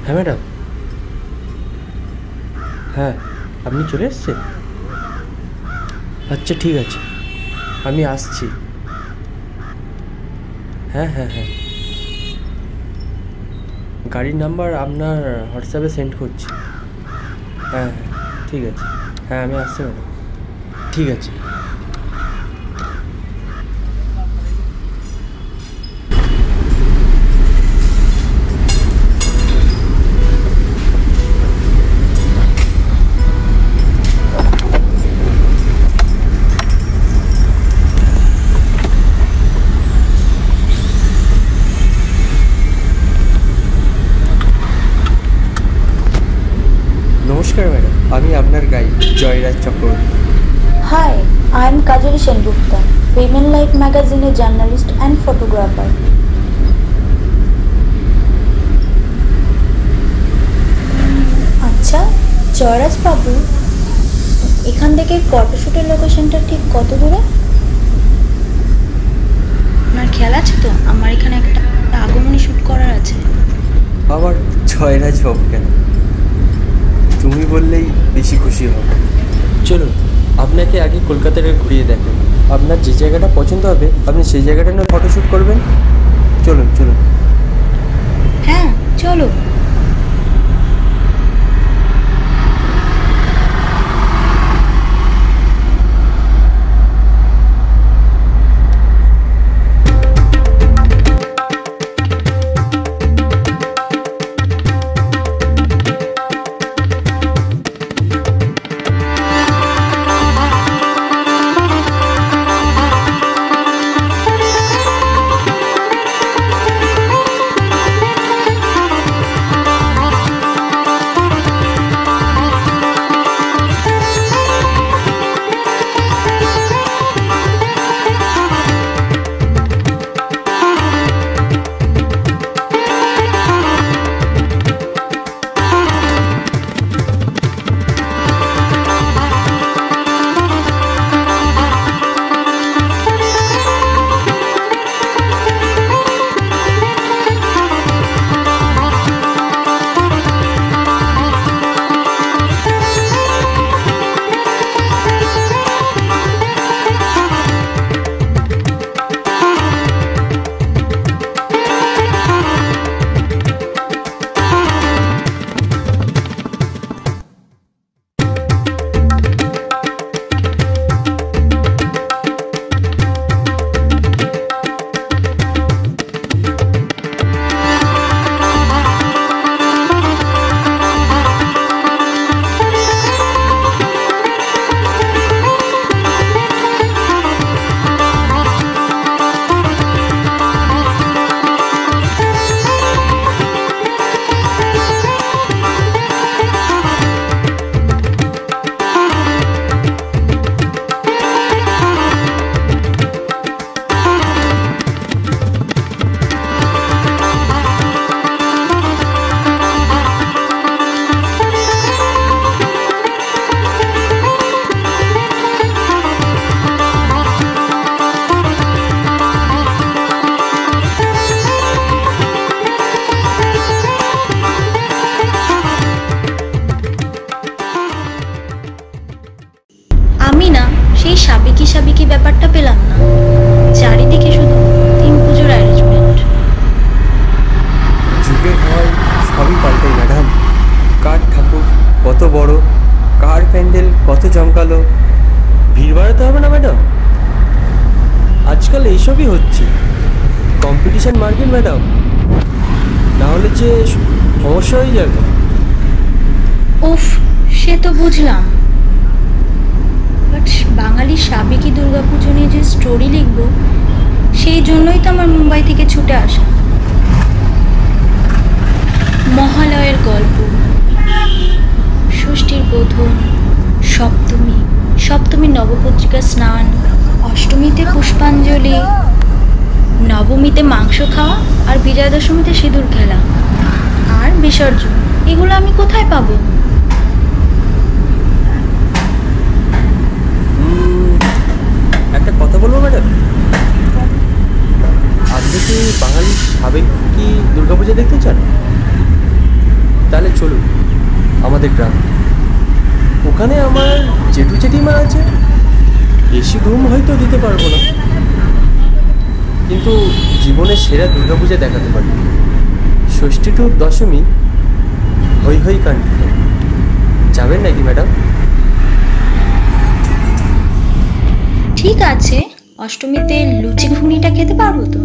হ্যাঁ ম্যাডাম, হ্যাঁ আপনি চলে এসছেন? আচ্ছা ঠিক আছে, আমি আসছি। হ্যাঁ হ্যাঁ হ্যাঁ, গাড়ির নাম্বার আপনার হোয়াটসঅ্যাপে সেন্ড করছি। হ্যাঁ হ্যাঁ ঠিক আছে, হ্যাঁ আমি আসছি ম্যাডাম, ঠিক আছে। নমস্কার ম্যাডাম, আমি আপনার guide Jayraj Chakraborty. Hi, I am Kajali Sengupta, Women Life magazine journalist and photographer. আচ্ছা জয়রাজ বাবু, এখান থেকে ফটোশুটের লোকেশনটা ঠিক কত দূরে? আপনার খেয়াল আছে তো আমার এখানে একটা আগমনী শ্যুট করার আছে। আবার জয়রাজ বাবু কেন? তুমি বললেই বেশি খুশি হবে। চলুন আপনাকে আগে কলকাতায় ঘুরিয়ে দেখেন, আপনার যে জায়গাটা পছন্দ হবে আপনি সেই জায়গাটা নিয়ে ফটোশ্যুট করবেন। চলুন চলুন। হ্যাঁ চলো। সেই সাবেকি সাবেকি ব্যাপারটা পেলাম না, চারিদিকে শুধু থিম পুজোর অ্যারেঞ্জমেন্ট। যুগের হাওয়ায় সবই পাল্টাই ম্যাডাম। কার ঠাকুর কত বড়, কার প্যান্ডেল কত জমকালো, ভিড় বাড়াতে হবে না ম্যাডাম। আজকাল এইসবই হচ্ছে, কম্পিটিশন মার্কেট ম্যাডাম, না হলে যে সমস্যা হয়ে যাবে। উফ, সে তো বুঝলাম, বাট বাঙালি সাবেকি দুর্গাপুজো নিয়ে যে স্টোরি লিখব সেই জন্যই তো আমার মুম্বাই থেকে ছুটে আসা। মহালয়ের গল্প, ষষ্ঠীর বোধন, সপ্তমী নবপত্রিকা স্নান, অষ্টমীতে পুষ্পাঞ্জলি, নবমীতে মাংস খাওয়া, আর বিজয়া দশমীতে সিঁদুর খেলা, আর বিসর্জন। এগুলো আমি কোথায় পাবো? একটা কথা বলবো ম্যাডাম, আপনি কি বাঙালি সাবেকি দুর্গাপূজা দেখতে চান? তাহলে চলুন আমাদের গ্রাম। ওখানে আমার জেঠু জেঠিমা আছে, বেশি ঘুম হয়তো দিতে পারবো না, কিন্তু জীবনের সেরা দুর্গাপূজা দেখাতে পারি। ষষ্ঠী টু দশমী হই হই কাণ্ড। যাবেন নাকি ম্যাডাম? ঠিক আছে, অষ্টমীতে লুচি ঘুগনিটা খেতে পারবো তো?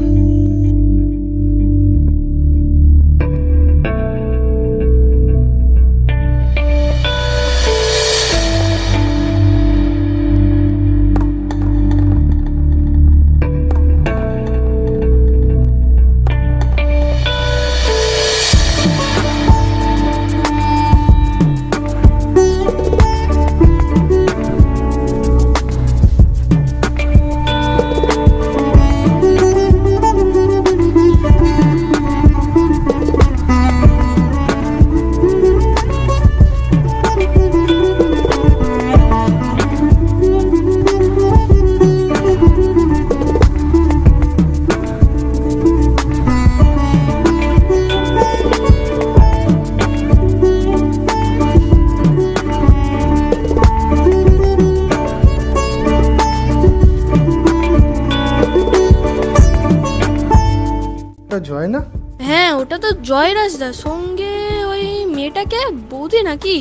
জয় না? হ্যাঁ, ওটা তো জয়রাজদার সঙ্গে ওই মেয়েটাকে বৌদি নাকি?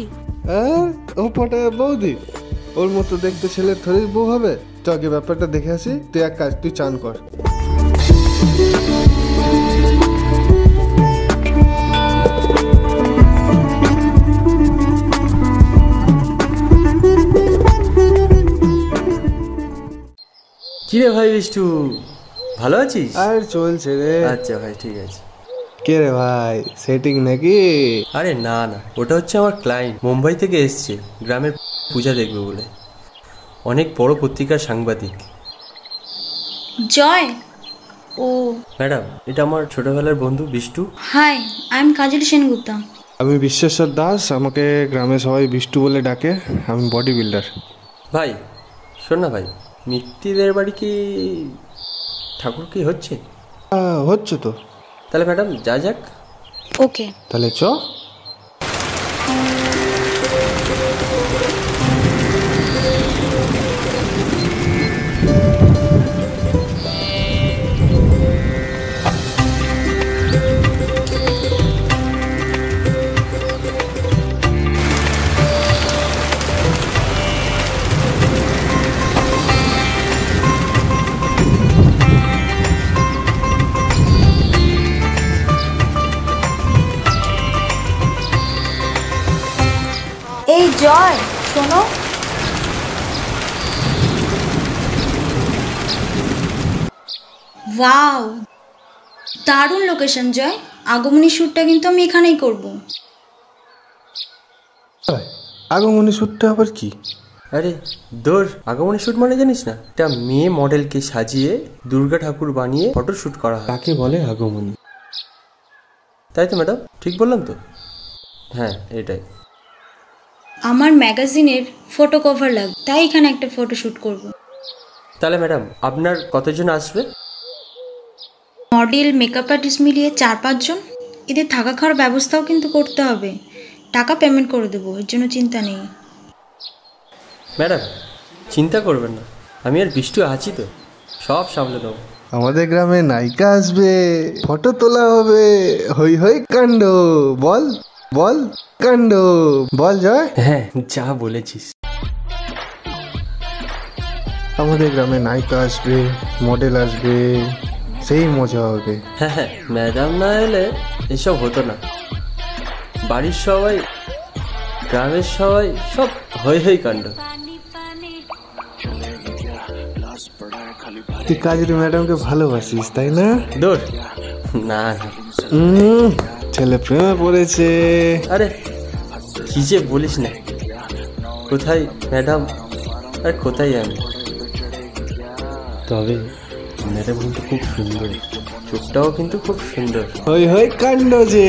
ও পটায় বৌদি, ওর মতো দেখতে ছেলে থরির বউ হবে? তো আগে ব্যাপারটা দেখে আসি। তুই এক কাজ, তুই চান কর। কিরে ভাই বিষ্টু, ভালো আছিস? আর চলছে রে। আচ্ছা ভাই, ঠিক আছে। কে রে ভাই, সেটিং নাকি? আরে না না, ওটা হচ্ছে আমার ক্লায়েন্ট, মুম্বাই থেকে এসছে গ্রামের পূজা দেখবে বলে। অনেক বড় পত্রিকার সাংবাদিক। জয়, ও ম্যাডাম, এটা আমার ছোটবেলার বন্ধু বিষ্টু। হাই, আই এম কাজল সেনগুপ্তা। আমি বিশ্বেশ্বর দাস, আমাকে গ্রামে সবাই বিষ্টু বলে ডাকে। আমি বডি বিল্ডার। ভাই শোন না ভাই, মিত্তিদের বাড়ি কি ঠাকুর কি হচ্ছে? হচ্ছে তো। তাহলে ম্যাডাম যা যাক। ওকে, তাহলে চ। এই জয় শোনো, ওয়াও দারুণ লোকেশন জয়। আগমনী শ্যুটটা কিন্তু আমি এখানেই করব। আগমনী শ্যুটটা আবার কি? আরে দূর, আগমনী শ্যুট মানে জানিস না? এটা মেয়ে মডেলকে সাজিয়ে দুর্গা ঠাকুর বানিয়ে ফটো শ্যুট করা হয়, তাকে বলে আগমনী। তাই তো ম্যাডাম, ঠিক বললাম তো? হ্যাঁ এটাই। আমার ম্যাগাজিনের ফটো কভার লাগবে, তাই এখানে একটা ফটো শ্যুট করব। তাহলে ম্যাডাম আপনার কতজন আসবে? মডেল, মেকআপ আর্টিস্ট মিলিয়ে 4-5 জন। এদের থাকা খাওয়ার ব্যবস্থাও কিন্তু করতে হবে। টাকা পেমেন্ট করে দেবো, এর জন্য চিন্তা নেই। ম্যাডাম চিন্তা করবেন না, আমি আর বিষ্টু আছি তো, সব সামলে দেবো। আমাদের গ্রামে নায়িকা আসবে, ফটো তোলা হবে, হই হই কাণ্ড। বল বল কাণ্ড, বল জয়। হ্যাঁ যা বলেছিস। আমাদের গ্রামে নায়িকা আসবে, মডেল আসবে, সেই মজা হবে। হ্যাঁ হ্যাঁ, ম্যাডাম না এলে এসব হতো না। বাড়ির সবাই, গ্রামের সবাই, সব হই হই কাণ্ড। তুই কাজের ম্যাডামকে ভালোবাসিস তাই না? দূর না না। ছেলে প্রেমে পড়েছে। আরে কি যে বলিস না, কোথায় ম্যাডাম আর কোথায় আমি। তবে ম্যাডাম কিন্তু খুব সুন্দর, চোখটাও কিন্তু খুব সুন্দর। হই হই কাণ্ড যে।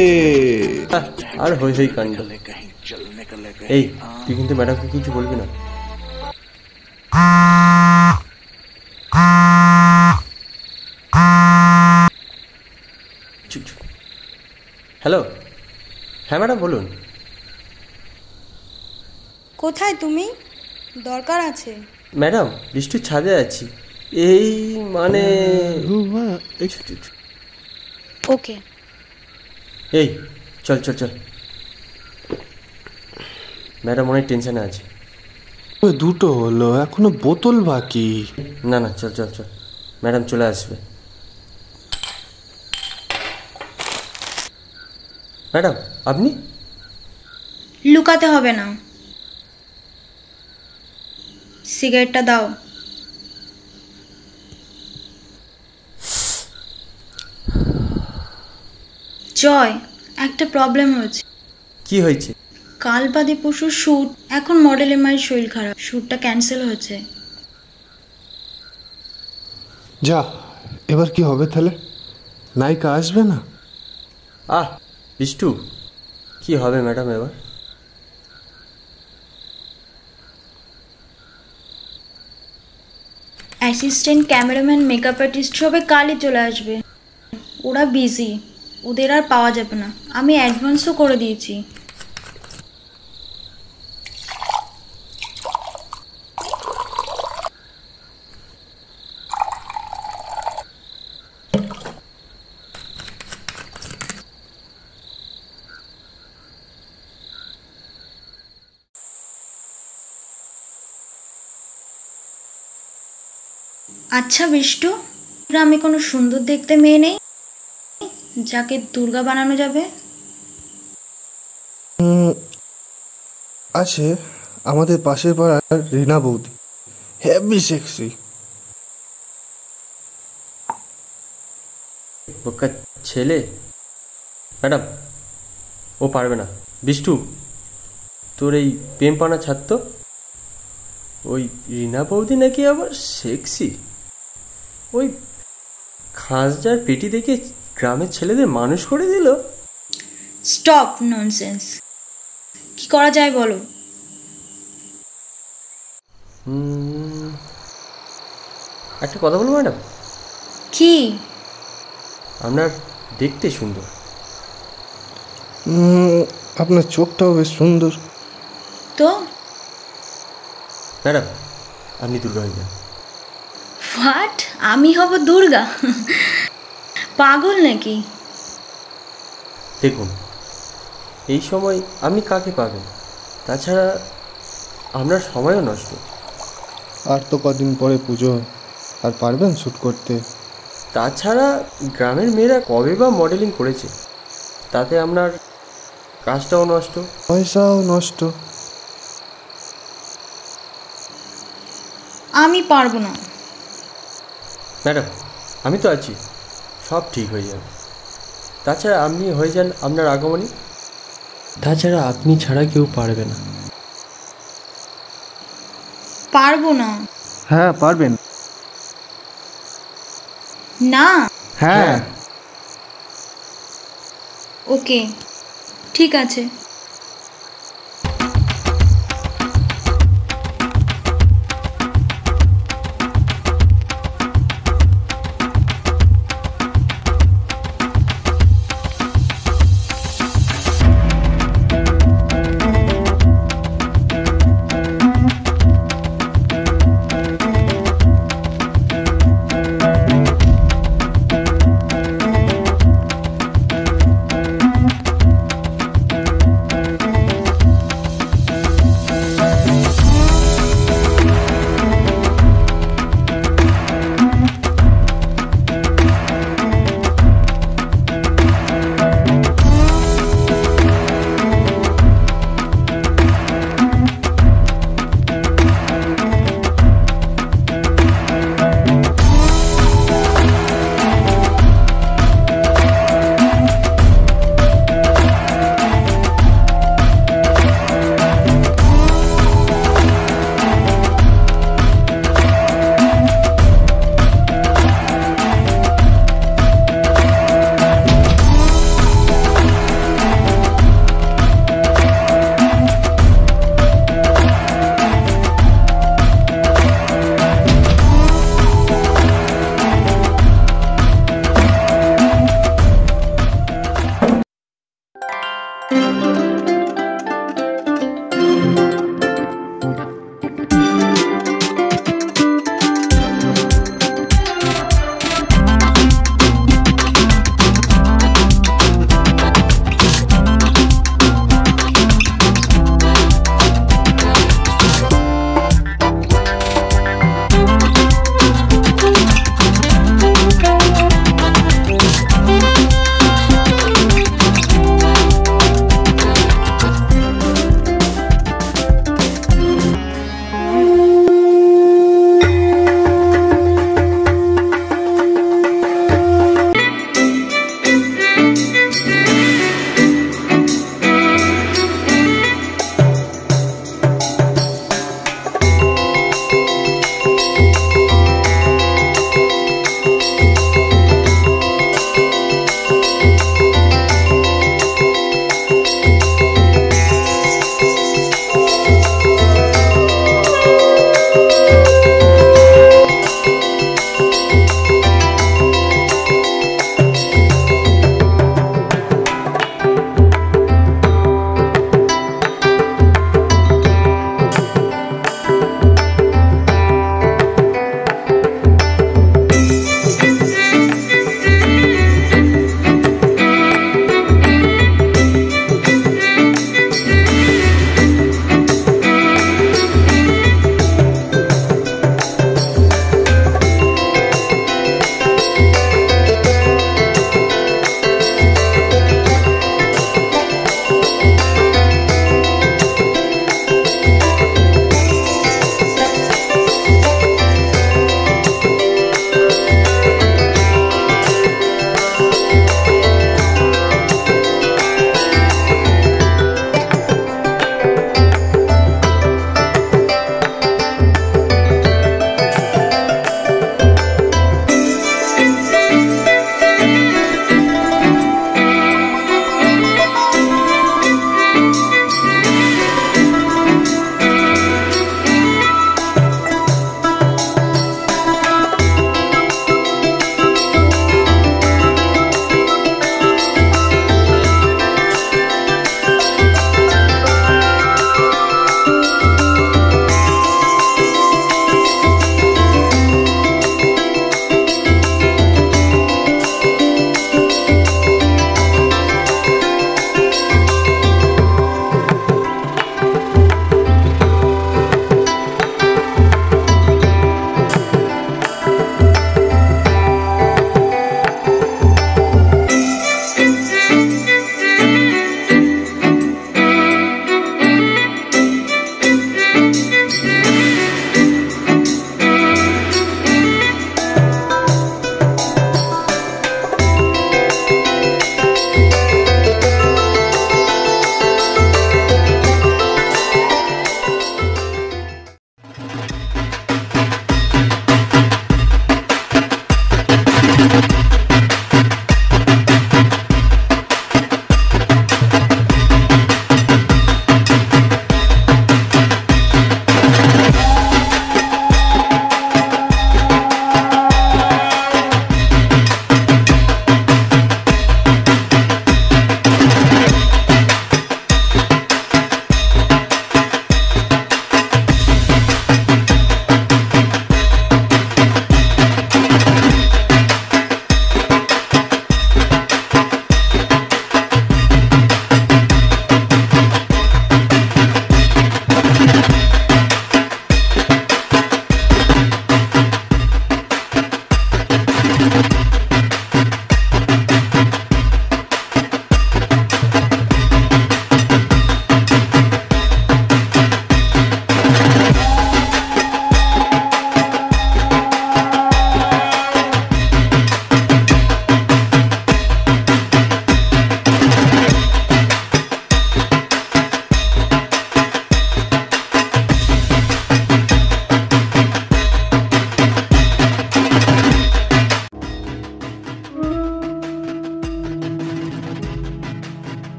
আর হই হই কাণ্ড। এই তুই কিন্তু ম্যাডামকে কিছু বলবি না। হ্যালো হ্যাঁ ম্যাডাম বলুন। কোথায় তুমি? দরকার আছে। ম্যাডাম বৃষ্টির ছাদে আছি, এই মানে ওকে। এই চল চল চল। ম্যাডাম অনেক টেনশনে আছে। দুটো হলো, এখনো বোতল বাকি। না না চল চল চল, ম্যাডাম চলে আসবে। ম্যাডাম আপনি? লুকাতে হবে না, সিগারেটটা দাও। জয়, একটা প্রবলেম হয়েছে। কি হয়েছে? কাল বাদে পরশু শ্যুট, এখন মডেলের মায়ের শরীর খারাপ, শ্যুটটা ক্যান্সেল হয়েছে। যা, এবার কি হবে তাহলে? নায়িকা আসবে না? আহ বিষ্টু, কি হবে ম্যাডাম এবার? অ্যাসিস্ট্যান্ট, ক্যামেরাম্যান, মেকআপ আর্টিস্ট সবাই কালই চলে আসবে। ওরা বিজি, ওদের আর পাওয়া যাবে না। আমি অ্যাডভান্সও করে দিয়েছি। আচ্ছা বিষ্টু, গ্রামে কোনো সুন্দর দেখতে মেয়ে নেই যাকে দুর্গা বানানো যাবে? আছে, আমাদের পাশের পাড়ার রিনা বৌদি, হেভি সেক্সি। বোকা ছেলে। ম্যাডাম ও পারবে না। বিষ্টু, তোর এই প্রেম পানা ছাড়তো। ওই রিনা বৌদি নাকি আবার সেক্সি? ওই খাঁজটার পেটি দেখে গ্রামের ছেলেদের মানুষ করে দিল। Stop nonsense. কি করা যায় বলো? একটা কথা বলবো ম্যাডাম? কি? আপনার দেখতে সুন্দর। আপনার চোখটাও বেশ সুন্দর। তো ম্যাডাম আপনি দুর্গা হয়ে যান। হোয়াট? আমি হব দুর্গা? পাগল নাকি? দেখুন, এই সময় আপনি কাকে পাবেন? তাছাড়া আপনার সময়ও নষ্ট। আর তো কদিন পরে পুজো, আর পারবেন শ্যুট করতে? তাছাড়া গ্রামের মেয়েরা কবে বা মডেলিং করেছে, তাতে আপনার কাজটাও নষ্ট, পয়সাও নষ্ট। আমি পারবো না। ম্যাডাম আমি তো আছি, সব ঠিক হয়ে যাবে। তাছাড়া আপনি হয়ে যান আপনার আগমনী। তাছাড়া আপনি ছাড়া কেউ পারবে না। পারবো না। হ্যাঁ পারবেন। না। হ্যাঁ। ওকে, ঠিক আছে।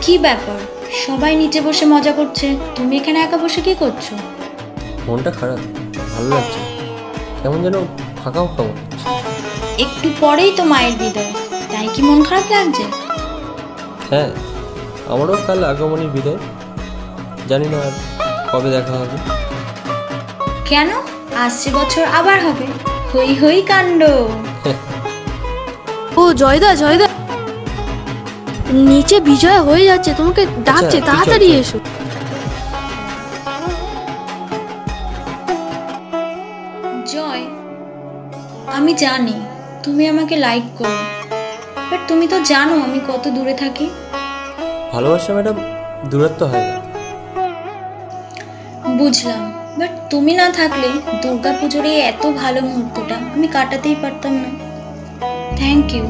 কি ব্যাপার, সবাই নিচে বসে মজা করছে, তুমি এখানে একা বসে কি করছো? মনটা খারাপ, ভালো লাগছে। কেমন যেন ফাঁকা ফাঁকা মনে হচ্ছে। একটু পরেই তো মায়ের বিদায়, তাই কি মন খারাপ লাগছে? হ্যাঁ, আমারও কাল আগমনী বিদায়, জানি না আর কবে দেখা হবে। কেন? আসছে বছর আবার হবে, হই হই কাণ্ড। ও জয়দা, জয়দা নিচে বিজয় হয়ে যাচ্ছে, তোমাকে ডাকছে, তুই তাড়াতাড়ি চল, চল। এসো। জয়, আমি জানি তুমি আমাকে লাইক করো, বাট তুমি তো জানো আমি কত দূরে থাকি। ভালোবাসা ম্যাডাম দূরত্ব হয় না। বুঝলাম, বাট তুমি না থাকলে দুর্গাপুজোর এই এত ভালো মুহূর্তটা আমি কাটাতেই পারতাম না। Thank you.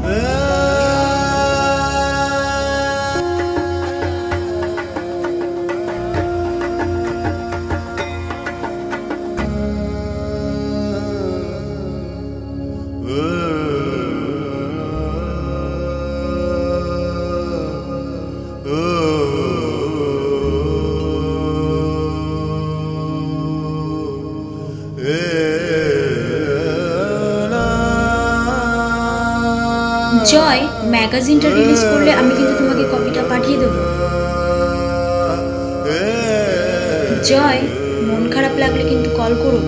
জয়, ম্যাগাজিনটা রিলিজ করলে আমি কিন্তু তোমাকে কপিটা পাঠিয়ে দেবো। জয়, মন খারাপ লাগলে কিন্তু কল করো।